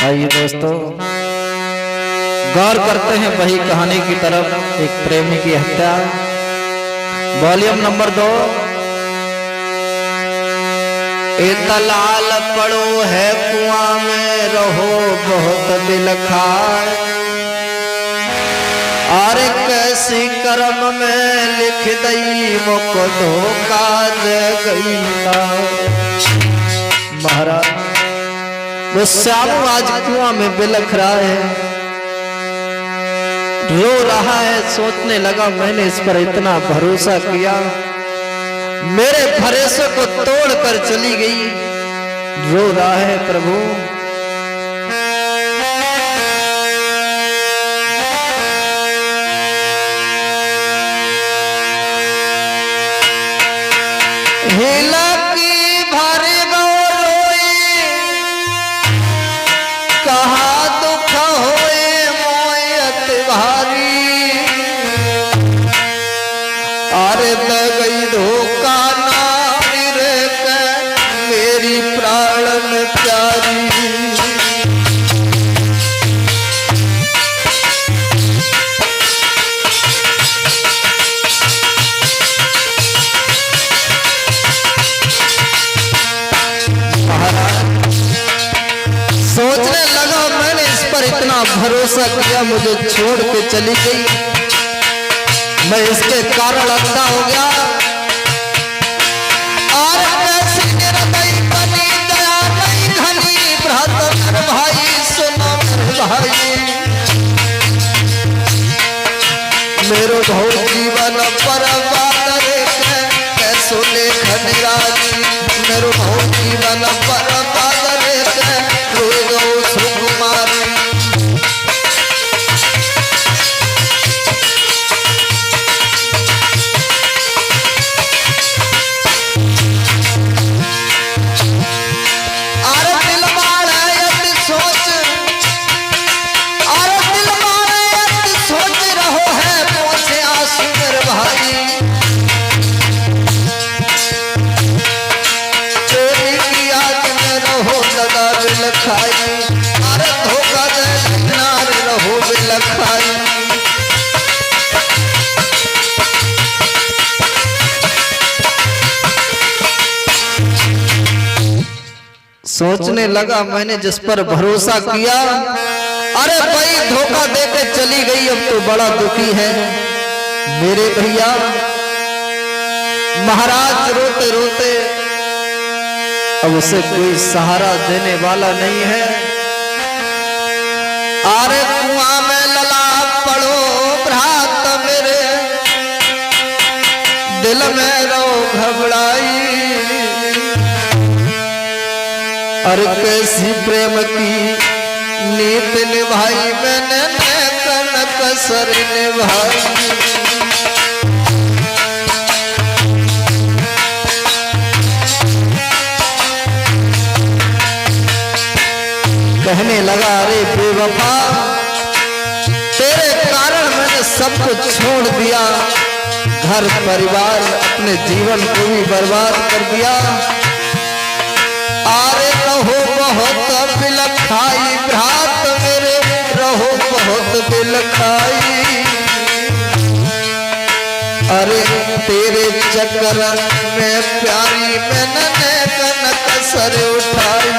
आइए दोस्तों गौर करते हैं वही कहानी की तरफ। एक प्रेमी की हत्या, वॉल्यूम नंबर 2। इतलाल पड़ो है कुआं में रहो बहुत बिलखार, और कैसी कर्म में लिख दई मुक धोखा दे गई। महाराज वो श्याम आज कुआं में बिलख रहा है, रो रहा है। सोचने लगा मैंने इस पर इतना भरोसा किया, मेरे भरोसे को तोड़कर चली गई। रो रहा है प्रभु। हिला की भारी रोई, कहा दुख होए मोयत भारी, अरे द गई धोखा नारी रे के मेरी प्राणन प्यारी। सोचने लगा मैंने इस पर इतना भरोसा किया, मुझे छोड़ के चली गई, मैं इसके कारण अंधा हो गया। और कैसी निर्दयी बनी दया नहीं घनी, भ्रातर भाई सुनो मेरे भाई, मेरो भौ जीवन बर्बाद रे कैसो लेखन राजी, मेरो भौ जीवन बर्बाद रे रोगो सुकुमारी। सोचने लगा मैंने जिस पर भरोसा किया, अरे भाई धोखा देके चली गई, अब तो बड़ा दुखी है मेरे भैया। महाराज रोते रोते अब उसे कोई सहारा देने वाला नहीं है। अरे कुआं में लला पड़ो भ्रात मेरे, दिल में रो घबराई, और कैसी प्रेम की नीत निभाई मैंने कन कसर निभाई। कहने लगा अरे बेवफा, तेरे कारण मैंने सब कुछ छोड़ दिया, घर परिवार अपने जीवन को भी बर्बाद कर दिया। अरे रहो बहुत बिलखाई भ्रात मेरे, रहो बहुत बिलखाई, अरे तेरे चक्कर में प्यारी मैंने कन कसर उठाई।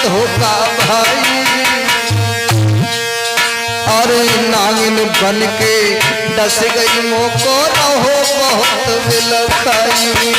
धोखा भाई, और नागिन बन के डस गई मोको, रहो बहुत बिलखाई।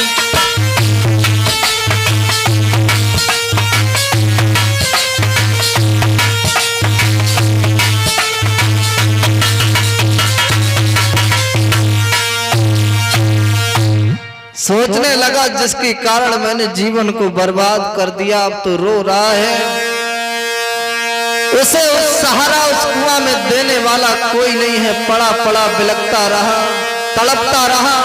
सोचने लगा जिसके कारण मैंने जीवन को बर्बाद कर दिया, अब तो रो रहा है। उसे उस सहारा उस कुआं में देने वाला कोई नहीं है। पड़ा पड़ा बिलखता रहा, तड़पता रहा।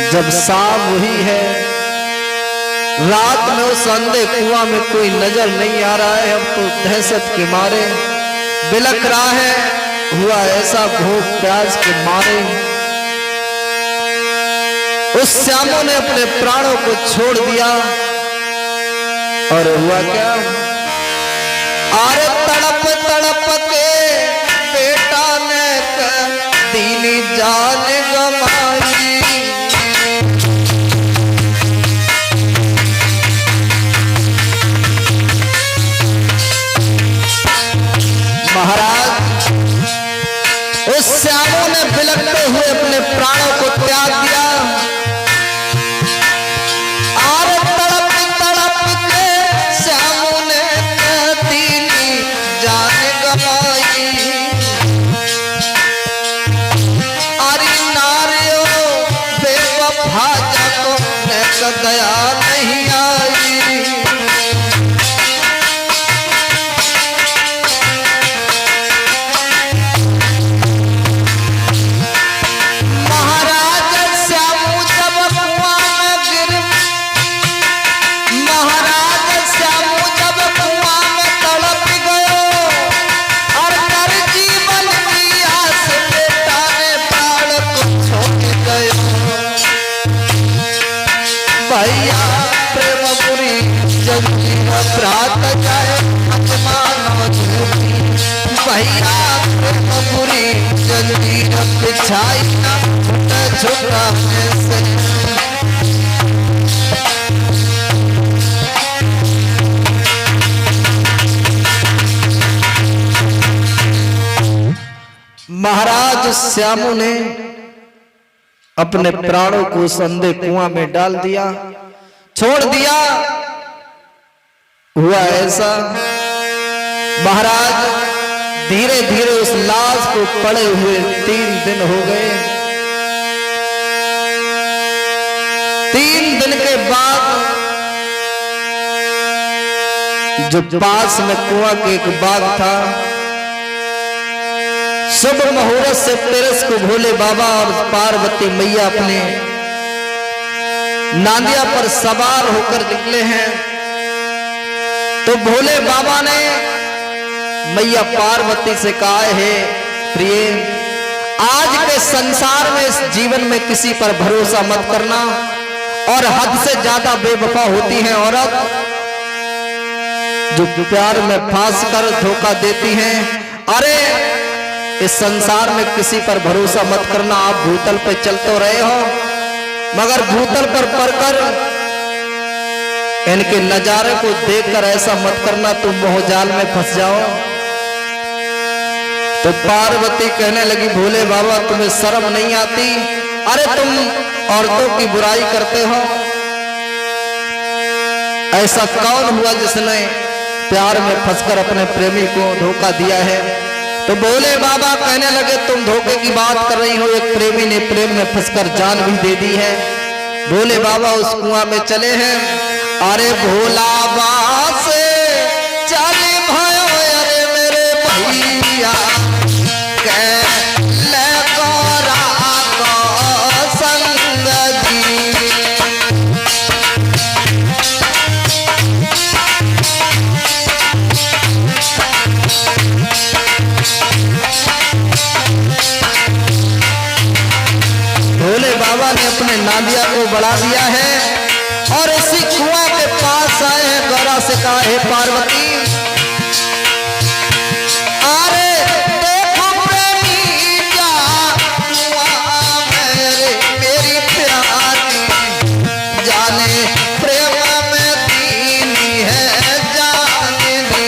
जब शाम हुई है, रात में उस अंधे कुआं में कोई नजर नहीं आ रहा है। अब तो दहशत के मारे बिलख रहा है, हुआ ऐसा भूख प्यास के मारे उस श्यामों ने अपने प्राणों को छोड़ दिया। और हुआ क्या, अरे तड़प तड़प के बेटा ने दीनी जान गमाई। महाराज उस श्यामों ने बिलखते हुए अपने प्राणों को त्याग दिया। और तड़प तड़प के श्यामों ने दीनी जान गवाई। अरे नारियो बेवफा जाको न दया नहीं आई। भैया प्रेमपुरी जंजीर प्रात जाए आत्मा झूठी। भैया प्रेमपुरी जंजीर बिछाई ना झुका से। महाराज श्यामू ने अपने प्राणों को उस अंधे कुआं में डाल दिया, छोड़ दिया। हुआ ऐसा, महाराज धीरे धीरे उस लाश को पड़े हुए 3 दिन हो गए। 3 दिन के बाद जो पास में कुआं के एक बाग था, शुभ मुहूर्त से तेरस को भोले बाबा और पार्वती मैया अपने नांदिया पर सवार होकर निकले हैं। तो भोले बाबा ने मैया पार्वती से कहा है, प्रिय आज के संसार में इस जीवन में किसी पर भरोसा मत करना, और हद से ज्यादा बेवफा होती है औरत जो प्यार में फांस कर धोखा देती हैं। अरे इस संसार में किसी पर भरोसा मत करना। आप भूतल पे चल तो रहे हो, मगर भूतल पर पड़कर इनके नजारे को देखकर ऐसा मत करना तुम मोहजाल में फंस जाओ। तो पार्वती कहने लगी, भोले बाबा तुम्हें शर्म नहीं आती? अरे तुम औरतों की बुराई करते हो। ऐसा कौन हुआ जिसने प्यार में फंसकर अपने प्रेमी को धोखा दिया है? तो भोले बाबा कहने लगे, तुम धोखे की बात कर रही हो, एक प्रेमी ने प्रेम में फंसकर जान भी दे दी है। भोले बाबा उस कुआं में चले हैं। अरे भोला बाबा से चले भयो, अरे मेरे भैया ले गोरा को संग जी। भोले बाबा ने अपने नांदिया को बढ़ा दिया है और इसी कुआं के पास आए हैं। गौरा से कहा, हे पार्वती, अरे देखो प्रेमी क्या कुआं मेरी प्यारी, जाने प्रेम में दीनी है जाने दी।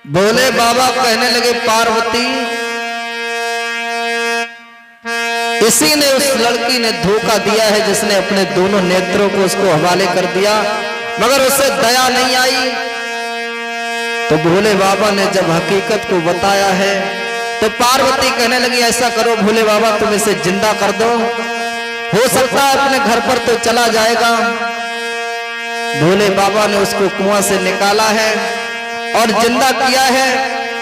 भोले बाबा कहने लगे, पार्वती इसी ने, उस लड़की ने धोखा दिया है जिसने अपने दोनों नेत्रों को उसको हवाले कर दिया, मगर उसे दया नहीं आई। तो भोले बाबा ने जब हकीकत को बताया है तो पार्वती कहने लगी, ऐसा करो भोले बाबा, तुम इसे जिंदा कर दो, हो सकता है अपने घर पर तो चला जाएगा। भोले बाबा ने उसको कुआं से निकाला है और जिंदा किया है।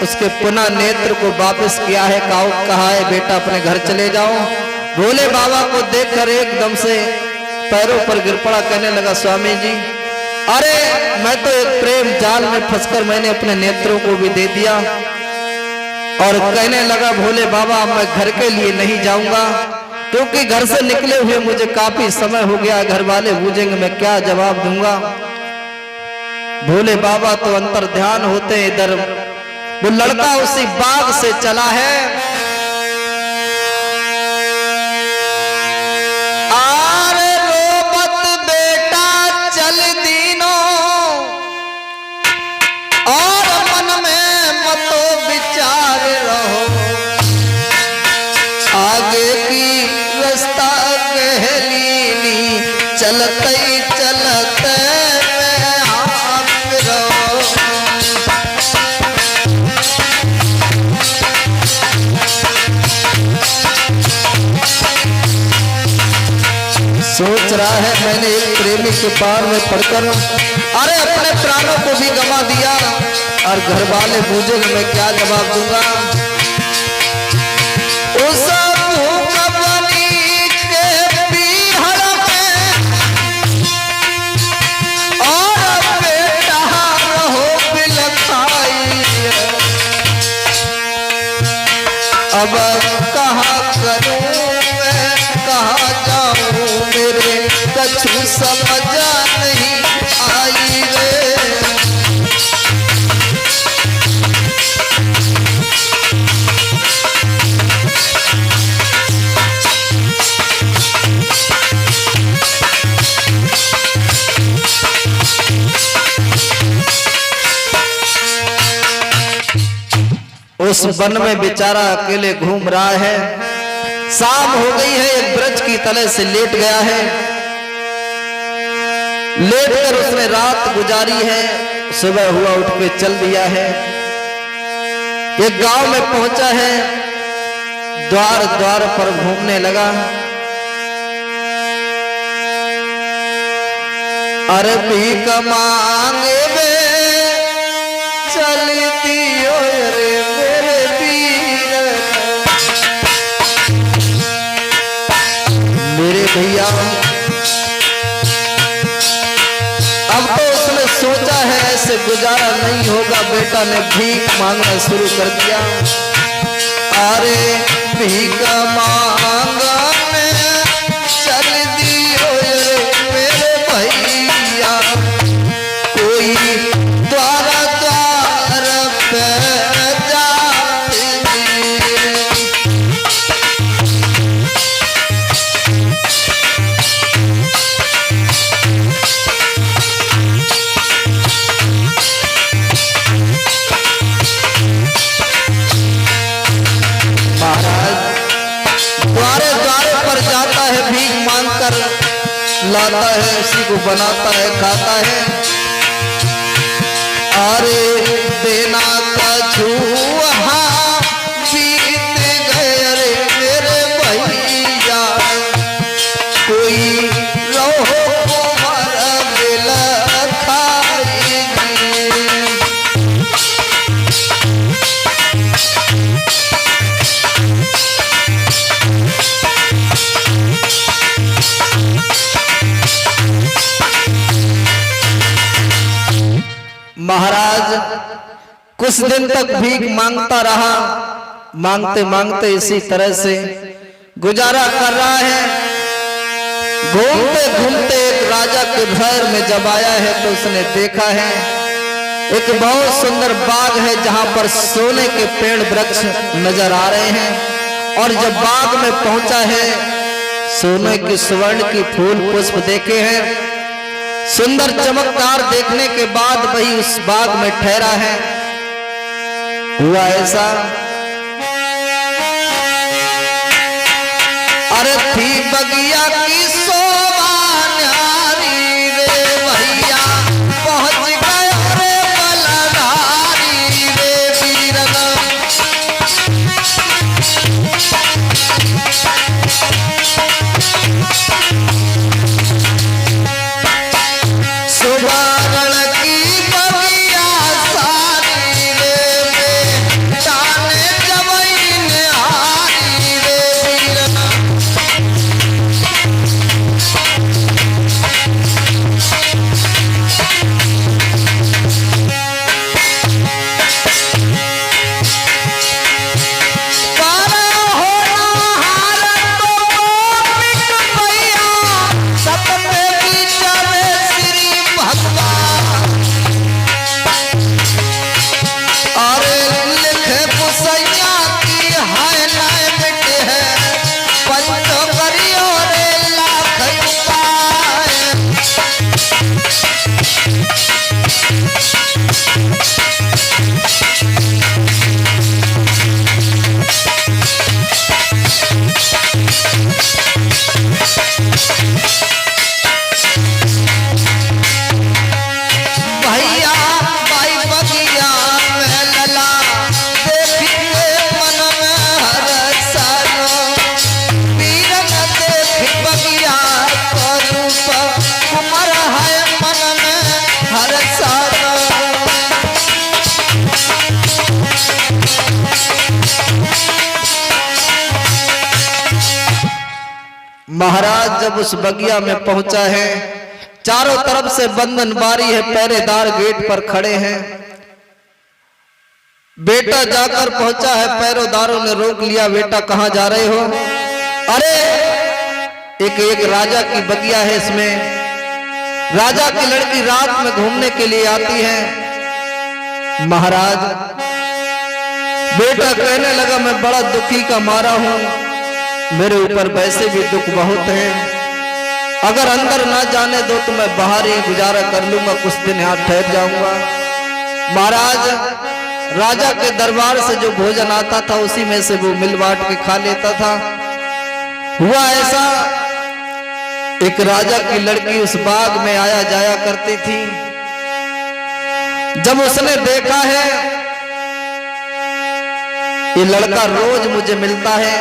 उसके पुनः नेत्र को वापस किया है। कहा है बेटा अपने घर चले जाओ। भोले बाबा को देखकर एकदम से पैरों पर गिर पड़ा, कहने लगा स्वामी जी, अरे मैं तो एक प्रेम जाल में फंसकर मैंने अपने नेत्रों को भी दे दिया। और कहने लगा भोले बाबा मैं घर के लिए नहीं जाऊंगा, क्योंकि घर से निकले हुए मुझे काफी समय हो गया, घर वाले पूछेंगे मैं क्या जवाब दूंगा। भोले बाबा तो अंतर ध्यान होते, इधर वो लड़का उसी बाग से चला है। आरे रोबत बेटा चल दीनो, और मन में मतो विचार रहो, आगे की रास्ता कहलीनी चलते चलते में आप रहो। सोच रहा है मैंने एक प्रेमी के पार में पढ़कर अरे अपने प्राणों को भी गंवा दिया, और घर वाले पूछे मैं क्या जवाब दूंगा। उस अब कहाँ करूं मैं कहाँ जाऊं, मेरे कछु समझ नहीं आई रे। उस वन में बेचारा अकेले घूम रहा है। शाम हो गई है, एक वृक्ष की तले से लेट गया है। लेटकर उसने रात गुजारी है। सुबह हुआ उठ के चल दिया है। एक गांव में पहुंचा है, द्वार द्वार पर घूमने लगा। अरे भीख मांगे वे चलती रे मेरे वीर, मेरे भैया। अब तो उसने सोचा है ऐसे गुजारा नहीं होगा, बेटा ने भीख मांगना शुरू कर दिया। अरे भीख मांगा चल दियो रे मेरे भैया, कोई द्वारा द्वार पे लाता है, उसी को बनाता है, खाता है। अरे देना कछु बीत गए रे मेरे भैया, कोई रहो मर मिल खाएगी। महाराज कुछ दिन तक भीख मांगता रहा, मांगते मांगते इसी तरह से गुजारा कर रहा है। घूमते घूमते एक राजा के घर में जब आया है तो उसने देखा है एक बहुत सुंदर बाग है, जहां पर सोने के पेड़ वृक्ष नजर आ रहे हैं। और जब बाग में पहुंचा है, सोने की स्वर्ण की फूल पुष्प देखे हैं। सुंदर चमकदार देखने के बाद वही उस बाग में ठहरा है। हुआ ऐसा, अरे थी बगिया की शोभा न्यारी रे भैया, पहुंच गए रे बलधारी रे वीरन। शोभा को रूप हमर है मन में हर सारा। महाराज जब उस बगिया में पहुंचा है, चारों तरफ से बंधन बारी है, पहरेदार गेट पर खड़े हैं। बेटा जाकर पहुंचा है, पहरेदारों ने रोक लिया, बेटा कहां जा रहे हो? अरे एक राजा की बगिया है, इसमें राजा की लड़की रात में घूमने के लिए आती है। महाराज बेटा कहने लगा मैं बड़ा दुखी का मारा हूं, मेरे ऊपर वैसे भी दुख बहुत है, अगर अंदर ना जाने दो तो मैं बाहर ही गुजारा कर लूंगा, कुछ दिन यहाँ ठहर जाऊंगा। महाराज राजा के दरबार से जो भोजन आता था उसी में से वो मिल बांट के खा लेता था। हुआ ऐसा, एक राजा की लड़की उस बाग में आया जाया करती थी। जब उसने देखा है ये लड़का रोज मुझे मिलता है,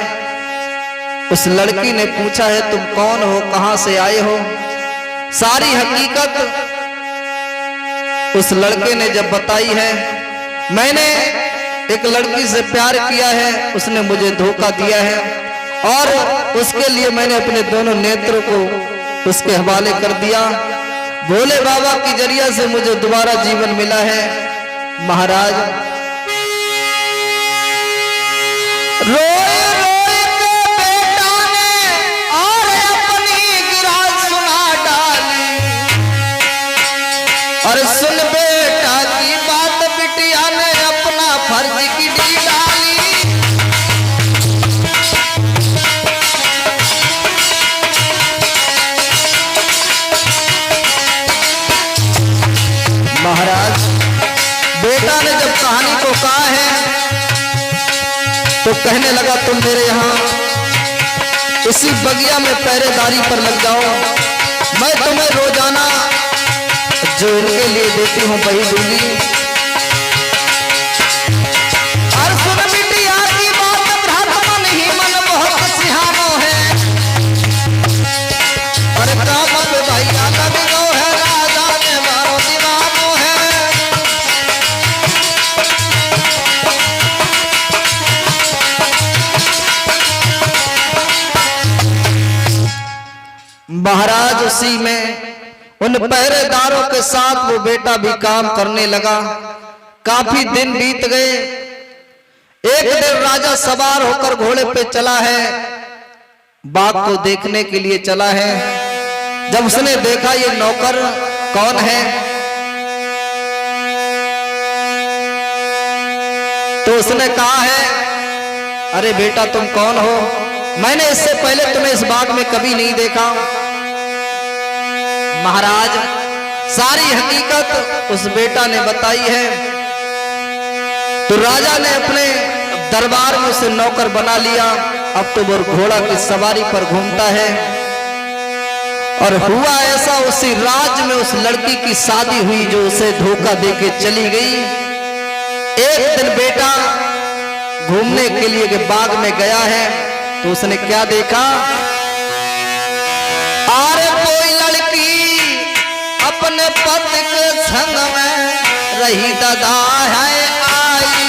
उस लड़की ने पूछा है तुम कौन हो, कहां से आए हो? सारी हकीकत उस लड़के ने जब बताई है, मैंने एक लड़की से प्यार किया है, उसने मुझे धोखा दिया है और उसके लिए मैंने अपने दोनों नेत्रों को उसके हवाले कर दिया। भोले बाबा की जरिया से मुझे दोबारा जीवन मिला है। महाराज रोए रोए के बेटा ने और अपनी गिरा सुना डाली, और सुन बेटा की बात बिटिया ने अपना फर्ज की डी डाली। महाराज बेटा ने जब कहानी को कहा है तो कहने लगा तुम मेरे यहाँ इसी बगिया में पहरेदारी पर लग जाओ, मैं तुम्हें रोजाना जो इनके लिए देती हूँ वही दूंगी। और सुन बिटिया की बात ब्राह्मण ही मन बहुत सिहानो है, और काम पे भैया का बिगो है, राजा ने मारो दीवानो है। महाराज उसी में उन पहरेदारों के साथ वो बेटा भी काम करने लगा। काफी दिन बीत गए। एक दिन राजा सवार होकर घोड़े पे चला है, बाग को देखने के लिए चला है। जब उसने देखा ये नौकर कौन है तो उसने कहा है अरे बेटा तुम कौन हो, मैंने इससे पहले तुम्हें इस बाग में कभी नहीं देखा। महाराज सारी हकीकत उस बेटा ने बताई है। तो राजा ने अपने दरबार में उसे नौकर बना लिया। अब तो वो घोड़ा की सवारी पर घूमता है। और हुआ ऐसा, उसी राज्य में उस लड़की की शादी हुई जो उसे धोखा देके चली गई। एक दिन बेटा घूमने के लिए बाग में गया है तो उसने क्या देखा, अरे कोई लड़की अपने पति के संग में रही दादा है आई।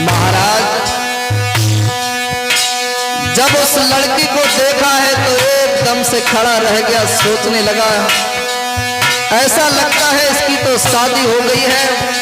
महाराज जब उस लड़की को देखा है तो एकदम से खड़ा रह गया, सोचने लगा ऐसा लगता है इसकी तो शादी हो गई है।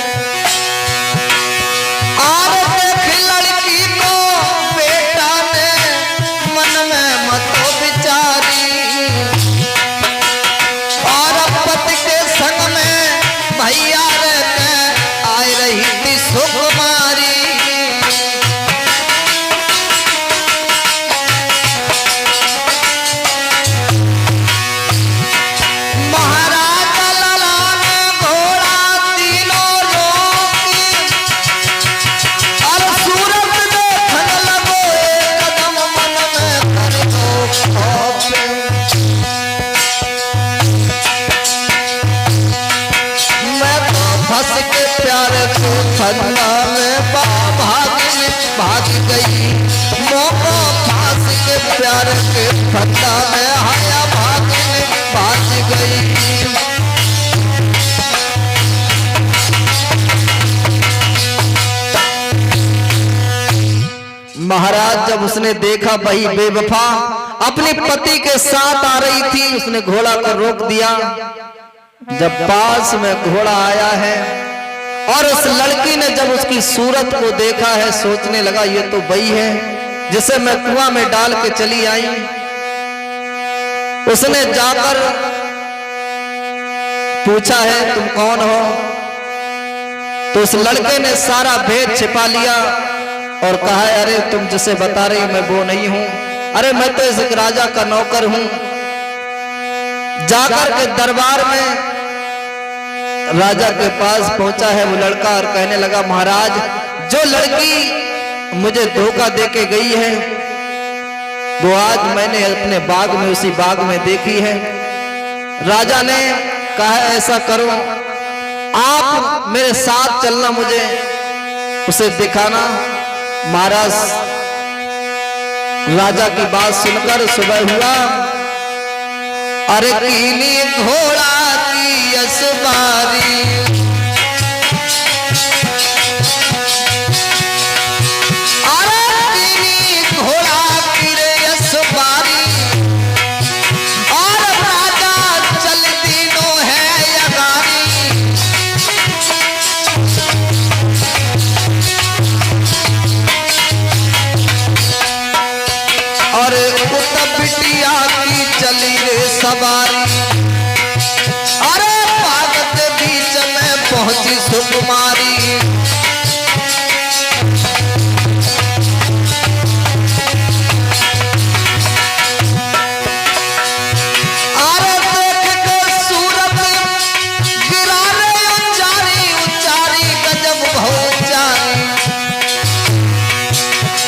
महाराज लला ने घोड़ा तीनों भाग गई, मौका पास के प्यार के फंदा में आया, भाग गई। महाराज जब उसने देखा वही बेवफा अपने पति के साथ आ रही थी, उसने घोड़ा को रोक दिया। जब पास में घोड़ा आया है और उस लड़की ने जब उसकी सूरत को देखा है, सोचने लगा ये तो वही है जिसे मैं कुआं में डाल के चली आई। उसने जाकर पूछा है तुम कौन हो, तो उस लड़के ने सारा भेद छिपा लिया और कहा है अरे तुम जिसे बता रही मैं वो नहीं हूं, अरे मैं तो इस राजा का नौकर हूं। जाकर के दरबार में राजा के पास पहुंचा है वो लड़का और कहने लगा महाराज जो लड़की मुझे धोखा देके गई है वो आज मैंने अपने बाग में, उसी बाग में देखी है। राजा ने कहा ऐसा करो आप मेरे साथ चलना, मुझे उसे दिखाना। महाराज राजा की बात सुनकर सुबह हुआ, अरे कीनी घोड़ा की असवारी, अरे कीनी घोड़ा की रे असवारी, और राजा चल तीनों है अगारी। और उत बिटिया की चली रे सवारी, अरे भागत बीच में पहुंची सुकुमारी। अरे देख के सूरत गिरा रे उचारी उचारी, गजब भौचारी।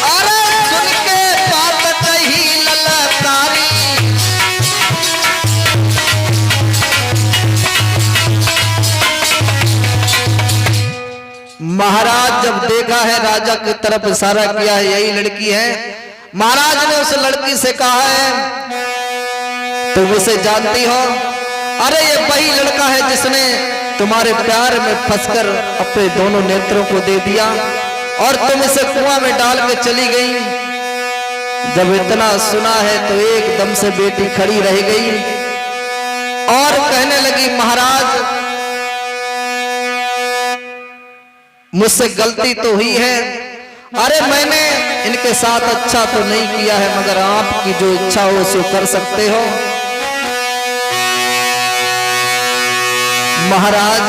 अरे सुन के बात कही ललकारी, महाराज जब देखा है राजा की तरफ इशारा किया है यही लड़की है। महाराज ने उस लड़की से कहा है तुम उसे जानती हो, अरे ये वही लड़का है जिसने तुम्हारे प्यार में फंसकर अपने दोनों नेत्रों को दे दिया और तुम इसे कुआं में डाल के चली गई। जब इतना सुना है तो एकदम से बेटी खड़ी रह गई और कहने लगी महाराज मुझसे गलती तो हुई है, अरे मैंने इनके साथ अच्छा तो नहीं किया है, मगर आपकी जो इच्छा हो उसे कर सकते हो। महाराज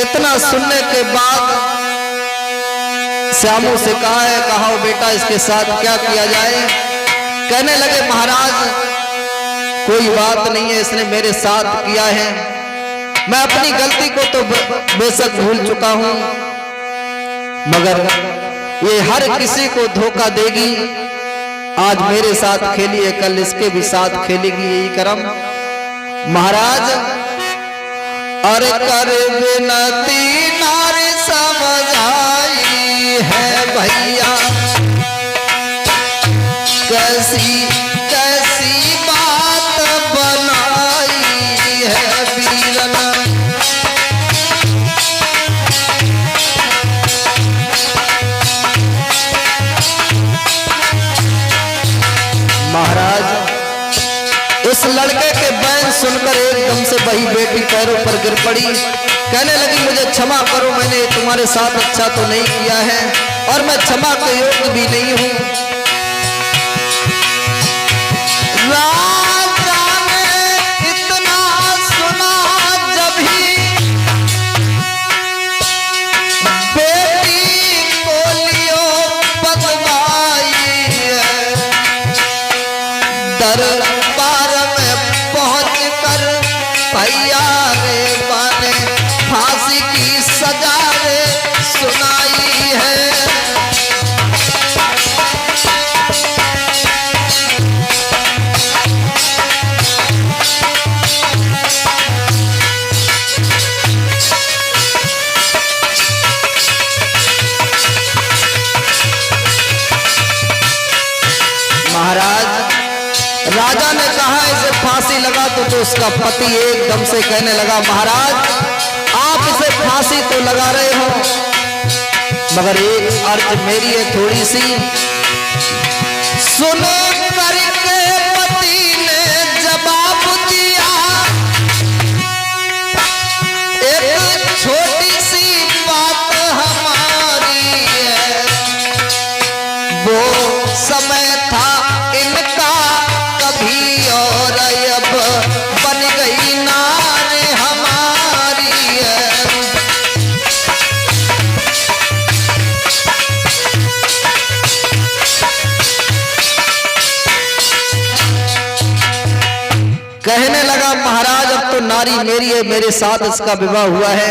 इतना सुनने के बाद श्यामू से कहा है, कहा बेटा इसके साथ क्या किया जाए। कहने लगे महाराज कोई बात नहीं है, इसने मेरे साथ किया है, मैं अपनी गलती को तो बेशक भूल चुका हूं, मगर ये हर किसी को धोखा देगी। आज मेरे साथ खेली है, कल इसके भी साथ खेलेगी, यही करम। महाराज अरे कर विनती नारी समझाई है भैया, कैसी कैसी बात बनाई है वीरना। महाराज उस लड़के के बैन सुनकर एकदम से वही बेटी पैरों पर गिर पड़ी, कहने लगी मुझे क्षमा करो, मैंने तुम्हारे साथ अच्छा तो नहीं किया है और मैं क्षमा के योग्य भी नहीं हूं। राजा ने इतना सुना जब ही बेटी को लियो बदमाई है, दरबार में पहुंच कर भैया रे माने फांसी की सजा रे सुनाई है। राजा ने कहा इसे फांसी लगा तो उसका पति एकदम से कहने लगा, महाराज आप इसे फांसी तो लगा रहे हो, मगर एक अर्ज मेरी है थोड़ी सी। सुनो करके पति ने जवाब दिया, एक छोटी सी बात हमारी है, वो समय था इनका कभी और अब बन गई नार हमारी है। कहने लगा, महाराज अब तो नारी मेरी है, मेरे साथ इसका विवाह हुआ है।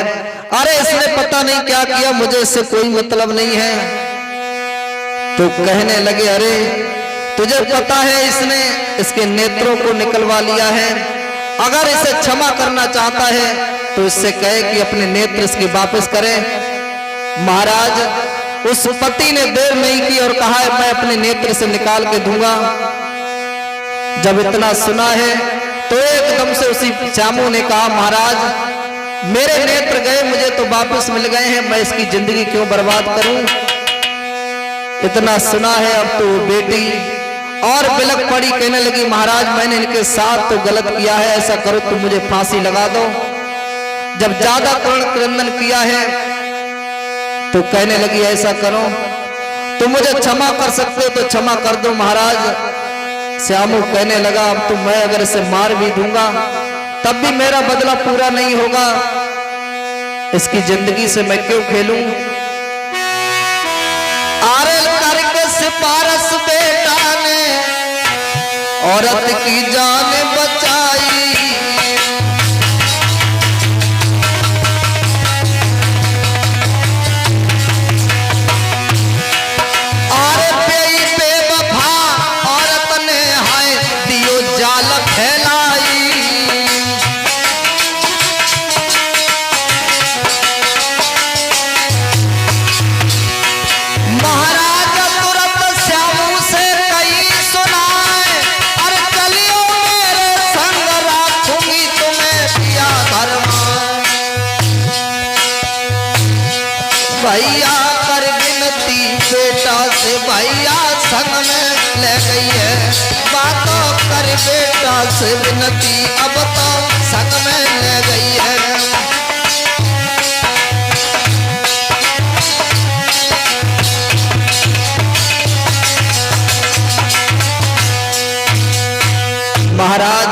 अरे इसने पता नहीं क्या किया, मुझे इससे कोई मतलब नहीं है। तो कहने लगे, अरे तुझे पता है इसने इसके नेत्रों को निकलवा लिया है, अगर इसे क्षमा करना चाहता है तो इससे कहे कि अपने नेत्र इसके वापस करे। महाराज उस पति ने देर नहीं की और कहा, मैं अपने नेत्र से निकाल के दूंगा। जब इतना सुना है तो एकदम से उसी श्यामू ने कहा, महाराज मेरे नेत्र गए, मुझे तो वापस मिल गए हैं, मैं इसकी जिंदगी क्यों बर्बाद करूं। इतना सुना है अब तो बेटी और बिलक पड़ी, कहने लगी, महाराज मैंने इनके साथ तो गलत किया है, ऐसा करो तो मुझे फांसी लगा दो। जब ज्यादा करुण क्रंदन किया है तो कहने लगी, ऐसा करो तो मुझे क्षमा कर सकते हो तो क्षमा कर दो महाराज। श्यामू कहने लगा, अब तो मैं अगर इसे मार भी दूंगा तब भी मेरा बदला पूरा नहीं होगा, इसकी जिंदगी से मैं क्यों खेलूं। आरल करके सिफारिश बेटा ने औरत की जान बचाई, भैया कर विनती बेटा से, भैया संग में ले गई है, बातों कर बेटा से विनती, अब तो संग में ले गई है। महाराज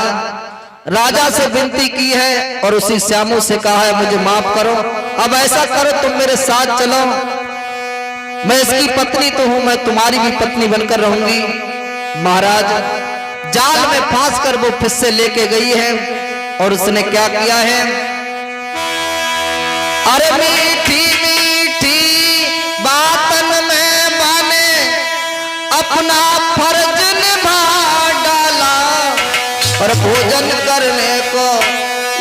राजा से विनती की है और उसी श्यामू से कहा है, मुझे माफ करो, अब ऐसा करो तुम मेरे साथ चलो, मैं इसकी पत्नी तो हूं, मैं तुम्हारी भी पत्नी बनकर रहूंगी। महाराज जाल में फांस कर वो फिर से लेके गई है और उसने क्या किया है, अरे मीठी मीठी बातन में माने अपना फर्ज निभा डाला, और भोजन करने को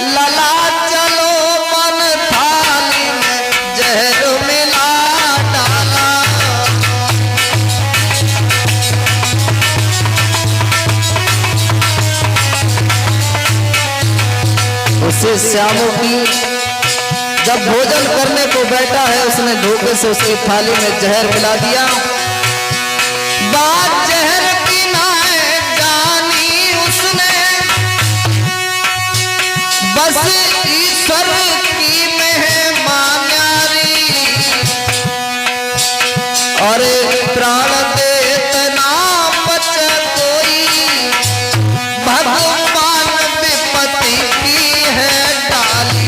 लला चलो मन थाली में जहर मिला डाला। उसे श्यामू की जब भोजन करने को बैठा है, उसने धोखे से उसकी थाली में जहर मिला दिया। बात जहर की ना जानी उसने, बस ईश्वर की मेहमानारी, और प्राण देतना बच कोई, भगवान विपत्ति की है डाली।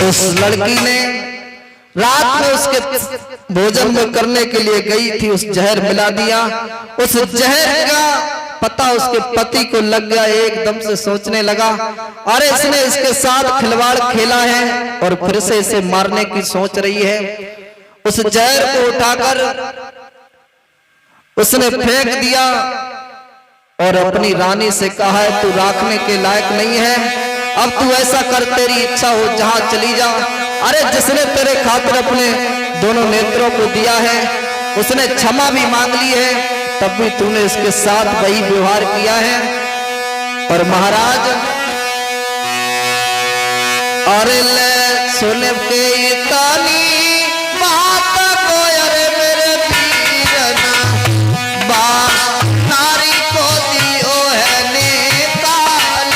उस लड़की ने रात में उसके भोजन में करने के लिए गई थी, उस जहर मिला दिया। उस जहर का पता उसके पति को लग गया, एकदम से सोचने लगा, अरे इसने इसके साथ खिलवाड़ खेला है और फिर से इसे मारने की सोच रही है। उस जहर को उठाकर उसने फेंक दिया और अपनी रानी से कहा है तू राखने के लायक नहीं है, अब तू ऐसा कर, तेरी इच्छा हो जहां चली जा। अरे जिसने तेरे खातिर अपने दोनों नेत्रों को दिया है उसने क्षमा भी मांग ली है, तब भी तूने इसके साथ वही व्यवहार किया है। और महाराज अरे ले सुन के इतानी बात को, अरे मेरे वीरना बात नारी को दियो है निकाल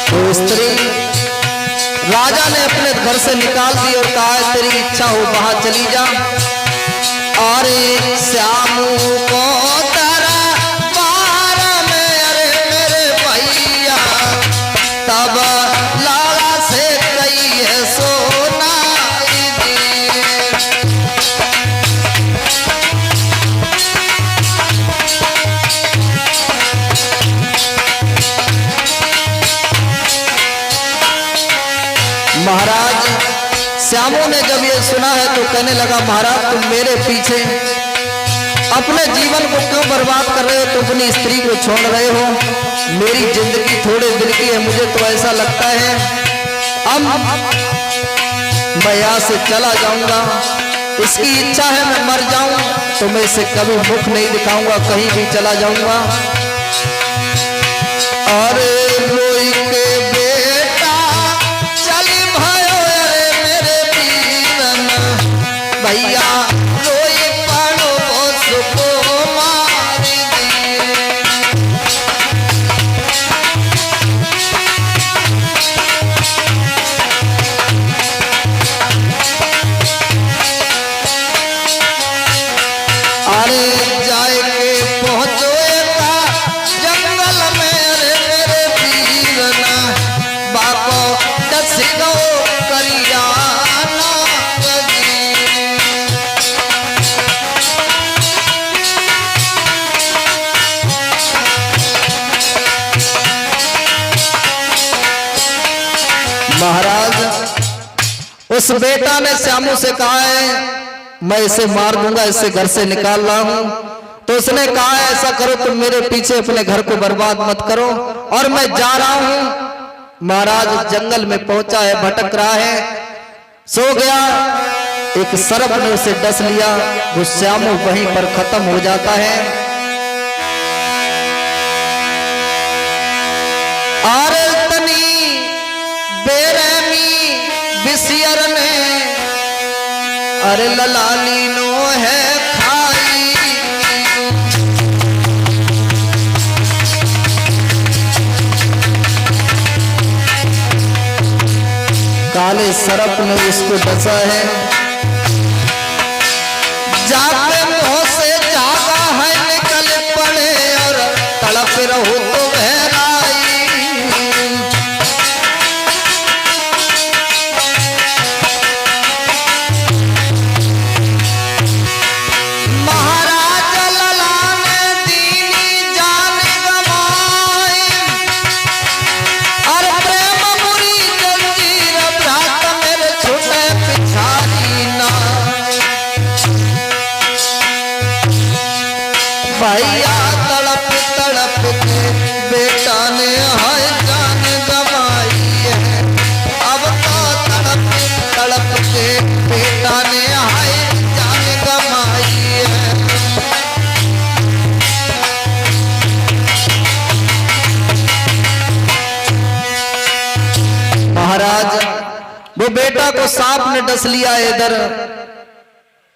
तो स्त्री राजा ने अपने घर से निकाल दी और कहा तेरी इच्छा हो वहां चली जा। और श्याम को तारा बार में, अरे मेरे भैया तब लाला से कही है सोना महाराज श्यामू ने जब ये सुना है तो कहने लगा महाराज तुम मेरे पीछे अपने जीवन को क्यों बर्बाद कर रहे हो, तुम अपनी स्त्री को छोड़ रहे हो, मेरी जिंदगी थोड़े दिन की है, मुझे तो ऐसा लगता है अब मैं यहाँ से चला जाऊंगा, इसकी इच्छा है मैं मर जाऊं तो मैं इसे कभी मुख नहीं दिखाऊंगा, कहीं भी चला जाऊंगा। और रोई के भैया रोई पानो उसको मार दिए। अरे जाए के पहुंचो जंगल में, अरे मेरे वीरना बाको दस गो करिया महाराज उस बेटा ने श्यामू से कहा है मैं इसे मार दूंगा, इसे घर से निकाल रहा हूं। तो उसने कहा ऐसा करो तुम मेरे पीछे अपने घर को बर्बाद मत करो और मैं जा रहा हूं। महाराज जंगल में पहुंचा है, भटक रहा है, सो गया, एक सर्प ने उसे डस लिया, वो श्यामू वहीं पर खत्म हो जाता है। और बेरहमी बिसियर ने अरे ललाली नो है खाई, काले सर्प ने उसको डसा है, जाके मुंह से जागा है निकल पड़े और तड़प रहो तो बहराई। भैया तड़प तड़प के बेटा ने हाय जान गवाई है, अब तो तड़प तड़प के बेटा ने हाय जान गवाई है। महाराज वो बेटा को सांप ने डस लिया इधर।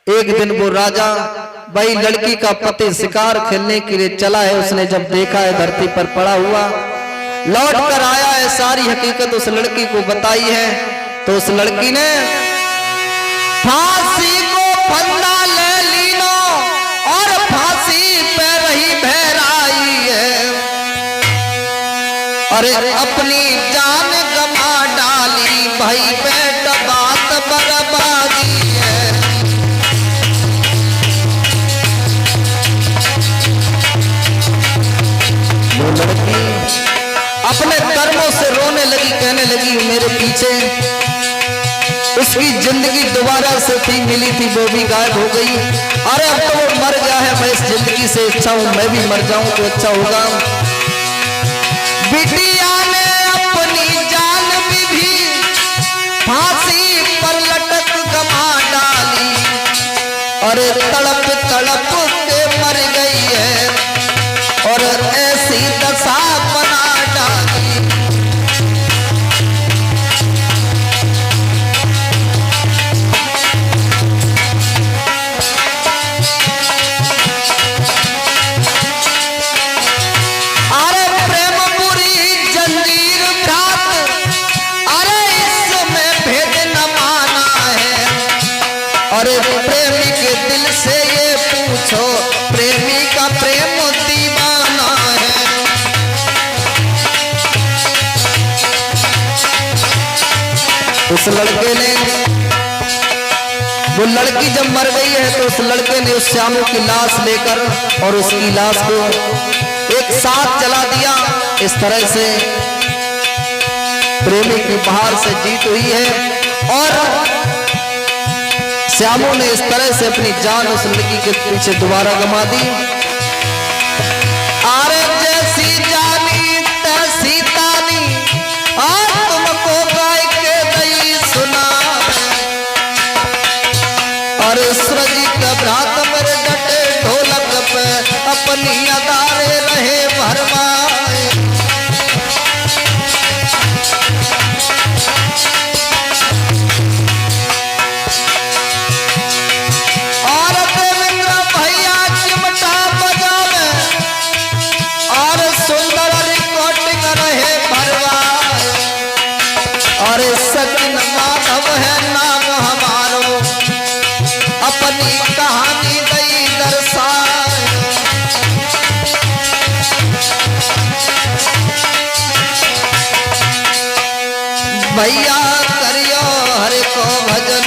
एक दिन वो राजा भाई लड़की का पति शिकार खेलने के लिए चला है, उसने जब देखा है धरती पर पड़ा हुआ, लौट कर आया है, सारी हकीकत उस लड़की को बताई है। तो उस लड़की ने फांसी को फंदा ले लीनो और फांसी पे रही बहराई है, अरे अपनी जान गवा डाली भाई बेटा बात बर्बादी है। वो लड़की लगी मेरे पीछे, उसकी जिंदगी दोबारा से थी मिली थी वो भी गायब हो गई। अरे अब तो वो मर गया है, मैं इस जिंदगी से अच्छा हूं मैं भी मर जाऊं तो अच्छा होगा। बिटिया ने अपनी जान भी फांसी पर लटक गमा डाली, अरे तड़प तड़प के मर गई है और ऐसी दशा बना डाली। अरे प्रेम बुरी जंजीर घात, अरे इसमें भेद न माना है। अरे प्रेमी के दिल से ये पूछो, प्रेमी का प्रेम दीवाना है। उस लड़के ने, वो लड़की जब मर गई है तो उस लड़के ने उस श्यामू की लाश लेकर और उसकी लाश को एक साथ जला दिया। इस तरह से प्रेमी की बाहर से जीत हुई है और श्यामू ने इस तरह से अपनी जान उस लड़की के पीछे दोबारा गंवा दी। अरे जैसी जानी तैसी तानी, आज तुमको गाय के दई सुना। अरे सूरज का भ्रात मेरे डटे ढोलक पे अपनी अदारे रहे भरमाए। और देवेंद्र भैया चिमटा बजावे और सुंदर रिकॉर्डिंग रहे भरवाए। और सचिन माधव है नाम हमारो, अपनी कहानी गई दर्शाए। भैया करियो हरे को भजन।